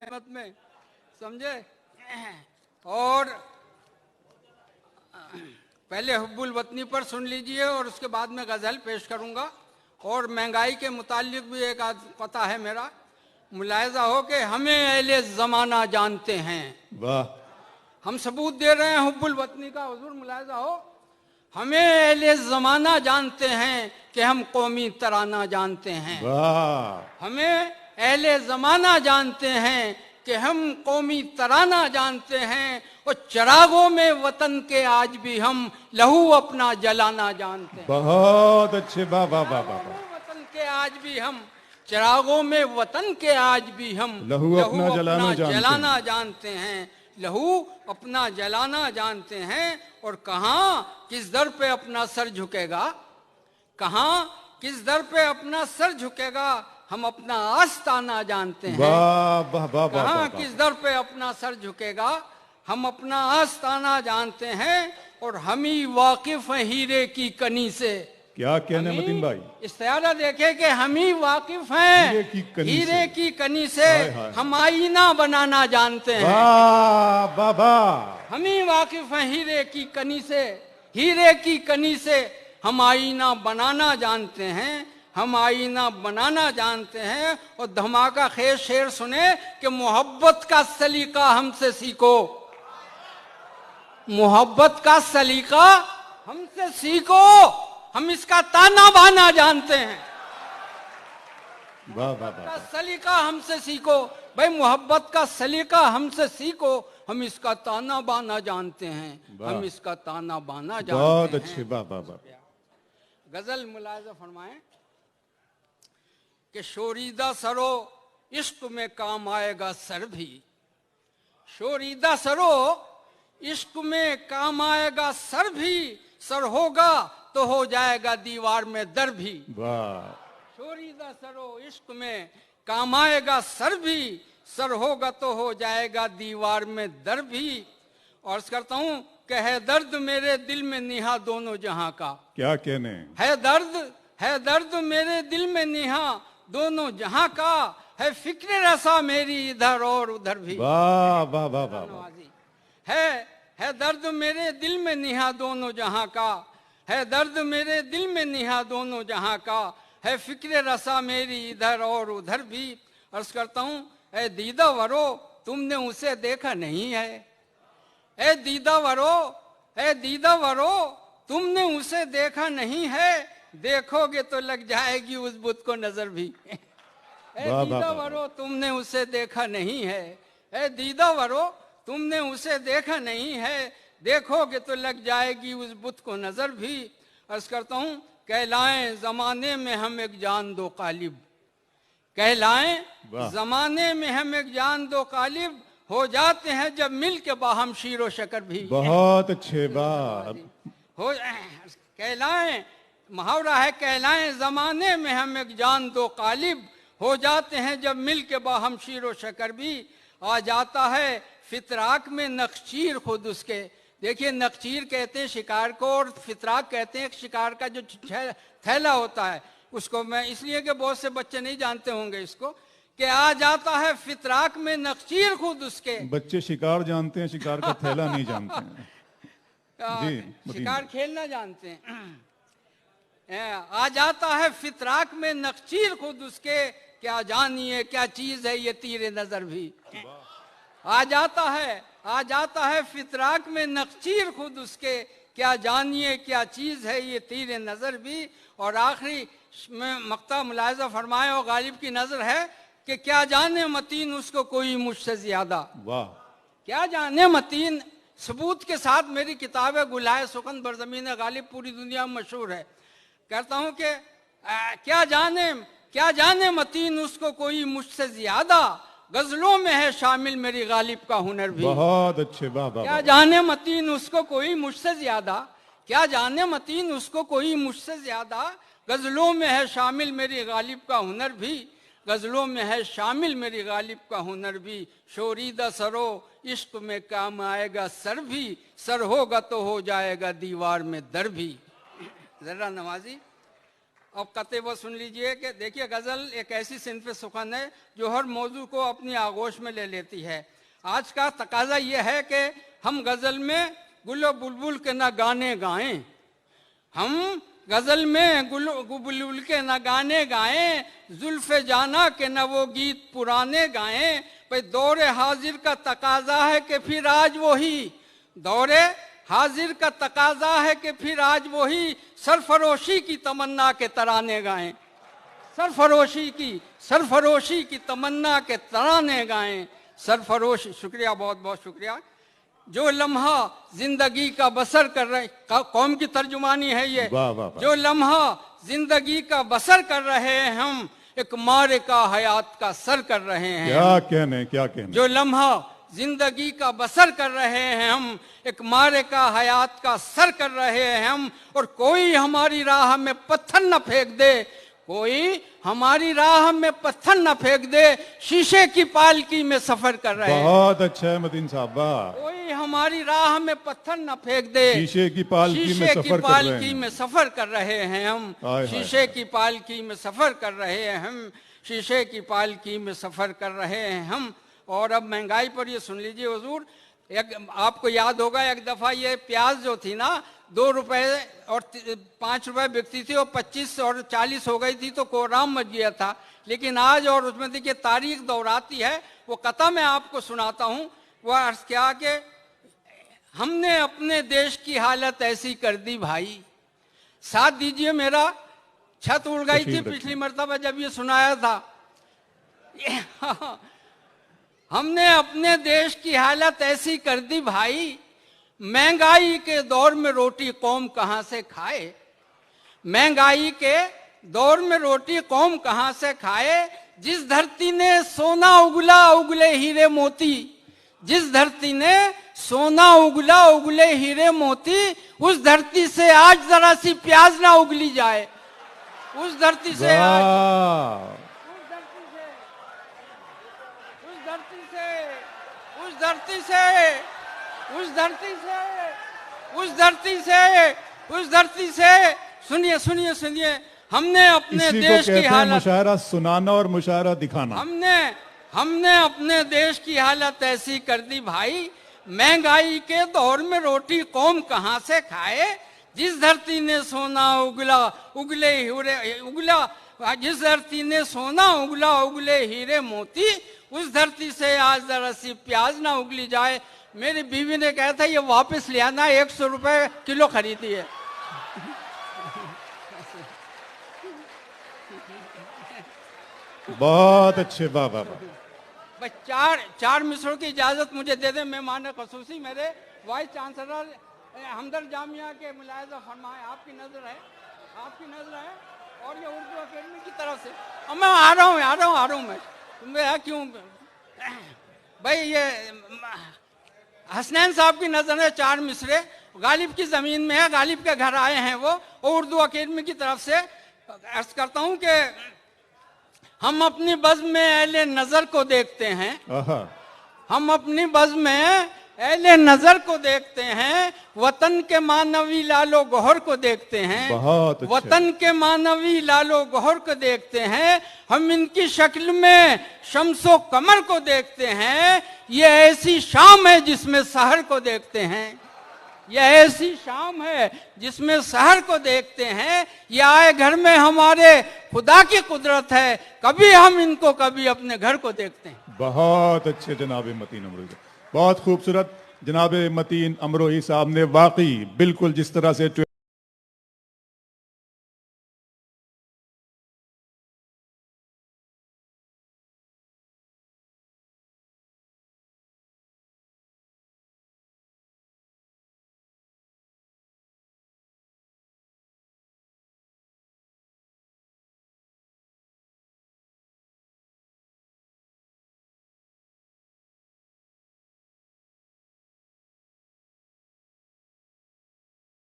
मत में, समझे। और पहले हुब्बुल वतनी पर सुन लीजिए और उसके बाद में गजल पेश करूंगा। और महंगाई के मुतालिक भी एक पता है मेरा, मुलायजा हो कि हमें अहले ज़माना जानते हैं। वाह, हम सबूत दे रहे हैं हुब्बुल वतनी का, हुजूर मुलायजा हो। हमें अहले ज़माना जानते हैं कि हम कौमी तराना जानते हैं। वाह, हमें अहले ज़माना जानते हैं कि हम कौमी तराना जानते हैं। और चिरागों में वतन के आज भी हम लहू अपना जलाना जानते हैं। बहुत अच्छे, वाह वाह वाह वाह। वतन के आज भी हम, चिरागों में वतन के आज भी हम लहू अपना जलाना जानते हैं। लहू अपना जलाना जानते हैं। और कहाँ किस दर पे अपना सर झुकेगा, कहाँ किस दर पे अपना सर झुकेगा, हम अपना आस्ताना जानते हैं। वाह वाह वाह, कहाँ किस दर पे अपना सर झुकेगा, हम अपना आस्ताना जानते हैं। और हम ही वाकिफ हैं हीरे की कनी से। क्या कहने मतीन भाई, इस्तारा देखे कि हम ही वाकिफ हैं हीरे की कनी से। हम आईना बनाना जानते हैं। वाह वाह वाह, हम ही वाकिफ हैं हीरे की कनी से, हीरे की कनी से हम आईना बनाना जानते हैं। हम आईना बनाना जानते हैं। और धमाका खेज शेर सुने कि मोहब्बत का सलीका हमसे सीखो, मोहब्बत का सलीका हमसे सीखो, हम इसका ताना बाना जानते हैं। वाह वाह का वाह, सलीका हमसे सीखो भाई, मोहब्बत का सलीका हमसे सीखो, हम इसका ताना बाना जानते हैं। हम इसका ताना बाना जानते हैं। बहुत अच्छे, वाह वाह वाह। गजल मुलायजा फरमाएं कि शोरीदा सरो इश्क में काम आएगा सर भी। शोरीदा सरो इश्क में काम आएगा सर भी, सर होगा तो हो जाएगा दीवार में दर भी। वाह, शोरीदा सरो इश्क में काम आएगा सर भी, सर होगा तो हो जाएगा दीवार में दर भी। और करता हूँ कि है दर्द मेरे दिल में निहा दोनों जहां का। क्या कहने, है दर्द मेरे दिल में निहा दोनों जहां का, है फिक्र रसा मेरी इधर और उधर भी। वाह वाह वाह वाह, है दर्द मेरे दिल में निहा दोनों जहां का, है दर्द मेरे दिल में निहा दोनों जहां का, है फिक्र रसा मेरी इधर और उधर भी। अर्ज करता हूँ ए दीदा वरो तुमने उसे देखा नहीं है। ए दीदा वरो तुमने उसे देखा नहीं है, देखोगे तो लग जाएगी उस बुत को नजर भी। ए दीदा वरो तुमने उसे देखा नहीं है। ए दीदा वरो तुमने उसे देखा नहीं है, देखोगे तो लग जाएगी उस बुत को नजर भी। अर्ज करता हूँ कहलाएं जमाने में हम एक जान दो कालिब, कहलाएं जमाने में हम एक जान दो कालिब, हो जाते हैं जब मिल के बाहम शीरो शकर भी। बहुत अच्छे, बात हो कहलाएं, मुहावरा है कहलाएं जमाने में हम एक जान दो कालिब, हो जाते हैं जब मिल के बाहम शीरो शकर भी। आ जाता है फितराक में नक्चीर खुद उसके। देखिए नक्चीर कहते हैं शिकार को, और फितराक कहते हैं शिकार का जो थैला होता है उसको। मैं इसलिए कि बहुत से बच्चे नहीं जानते होंगे इसको, कि आ जाता है फितराक में नक्चीर खुद उसके। बच्चे शिकार जानते हैं, शिकार का थैला नहीं जानते हैं। जी, शिकार खेलना जानते हैं। आ जाता है फितराक में नक्चीर खुद उसके, क्या जानिए क्या चीज है ये तीरे नजर भी। आ जाता है फितराक में नक्चीर खुद उसके, क्या जानिए क्या चीज है ये तीरे नजर भी। और आखिरी में मक्ता मुलायजा फरमाए और गालिब की नजर है कि क्या जाने मतीन उसको कोई मुझसे ज्यादा। वाह, क्या जाने मतीन, सबूत के साथ मेरी किताब है गुलाए सुकन बरजमीन गालिब, पूरी दुनिया में मशहूर है। कहता हूँ कि क्या जाने मतीन उसको कोई मुझसे ज्यादा, गजलों में है शामिल मेरी गालिब का हुनर भी। बहुत अच्छे, वाह वाह। क्या जाने मतीन उसको कोई मुझसे ज्यादा, क्या जाने मतीन उसको कोई मुझसे ज्यादा, गजलों में है शामिल मेरी गालिब का हुनर भी। गजलों में है शामिल मेरी गालिब का हुनर भी। शोरीदा सरो इश्क में काम आएगा सर भी, सर होगा तो हो जाएगा दीवार में दर भी। जरा नवाजी अब कते वो सुन लीजिए कि देखिए, गजल एक ऐसी सिन्फ़ सुखन है जो हर मौजू को अपनी आगोश में ले लेती है। आज का तकाजा ये है कि हम गजल में गुलो बुलबुल के ना गाने गाएं, हम गजल में बुलबुल के न गाने गाएं, जुल्फ़े जाना के न वो गीत पुराने गाएं। भाई दौरे हाजिर का तकाजा है कि फिर आज वही, दौरे हाजिर का तकाजा है कि फिर आज वही सरफरोशी की तमन्ना के तराने गाएं, सरफरोशी की तमन्ना के तराने गाएं, सरफरोशी। शुक्रिया, बहुत बहुत शुक्रिया। जो लम्हा जिंदगी का बसर कर रहे, कौम की तर्जुमानी है ये। वाह वाह वाह। जो लम्हा जिंदगी का बसर कर रहे हैं हम, एक मारे का हयात का सर कर रहे हैं। क्या कहने, क्या कहने। जो लम्हा जिंदगी का बसर कर रहे हैं हम, एक मारे का हयात का सर कर रहे हैं हम। और कोई हमारी राह में पत्थर न फेंक दे, कोई हमारी राह में पत्थर न फेंक दे, शीशे की पालकी में सफर कर रहे हैं। बहुत अच्छा है मतीन साहब, वाह। कोई हमारी राह में पत्थर न फेंक दे, शीशे की पालकी में सफर कर रहे हैं हम, शीशे की पालकी में सफर कर रहे हैं हम, शीशे की पालकी में सफर कर रहे हैं हम। और अब महंगाई पर ये सुन लीजिए हुजूर, एक आपको याद होगा एक दफा ये प्याज जो थी ना 2 रुपए और 5 रुपए बिकती थी, और 25 और 40 हो गई थी, तो कोहराम मच गया था। लेकिन आज, और उसमें देखिए तारीख दोहराती है, वो कथा मैं आपको सुनाता हूँ। वह अर्ज क्या कि हमने अपने देश की हालत ऐसी कर दी भाई। साथ दीजिए, मेरा छत उड़ गई थी पिछली मरतबा जब ये सुनाया था। हमने अपने देश की हालत ऐसी कर दी भाई, महंगाई के दौर में रोटी कौम कहां से खाए, महंगाई के दौर में रोटी कौम कहां से खाए। जिस धरती ने सोना उगला उगले हीरे मोती, जिस धरती ने सोना उगला उगले हीरे मोती, उस धरती से आज जरा सी प्याज ना उगली जाए, उस धरती से आज, उस धरती से सुनिए सुनिए सुनिए, हमने अपने देश की हालत, मुशायरा सुनाना और मुशायरा दिखाना, हमने अपने देश की हालत ऐसी कर दी भाई, महंगाई के दौर में रोटी कौम कहां से खाए। जिस धरती ने सोना उगला उगले जिस धरती ने सोना उगला उगले हीरे मोती, उस धरती से आज जरा सी प्याज ना उगली जाए। मेरी बीवी ने कहा था ये वापस ले आना, 100 रुपए किलो खरीदी है। बहुत अच्छे, वाह वाह। बस चार मिसरों की इजाजत मुझे दे दे। मेहमान खसूसी मेरे वाइस चांसलर हमदर्द जामिया के मुलायजा फरमाए, आपकी नजर है, आपकी नजर है। और ये उर्दू अकेडमी की तरफ से, अब मैं आ रहा हूँ मैं। तुम्हें क्यों भाई, ये हसनैन साहब की नजर है, 4 मिसरे गालिब की जमीन में है, गालिब के घर आए हैं वो, और उर्दू अकेडमी की तरफ से अर्ज करता हूँ कि हम अपनी बज़्म में अहले नजर को देखते हैं, हम अपनी बज़्म में अहले नजर को देखते हैं, वतन के मानवी लालो गौहर को देखते हैं, बहुत अच्छा। वतन के मानवी लालो गौहर को देखते हैं, हम इनकी शक्ल में शम्सो कमर को देखते हैं। ये ऐसी शाम है जिसमें सहर को देखते हैं, यह ऐसी शाम है जिसमें सहर को देखते हैं। ये आए घर में हमारे खुदा की कुदरत है, कभी हम इनको कभी अपने घर को देखते हैं। बहुत अच्छे जनाब मतीन अमरोही, बहुत खूबसूरत जनाब मतीन अमरोही साहब ने वाकई बिल्कुल जिस तरह से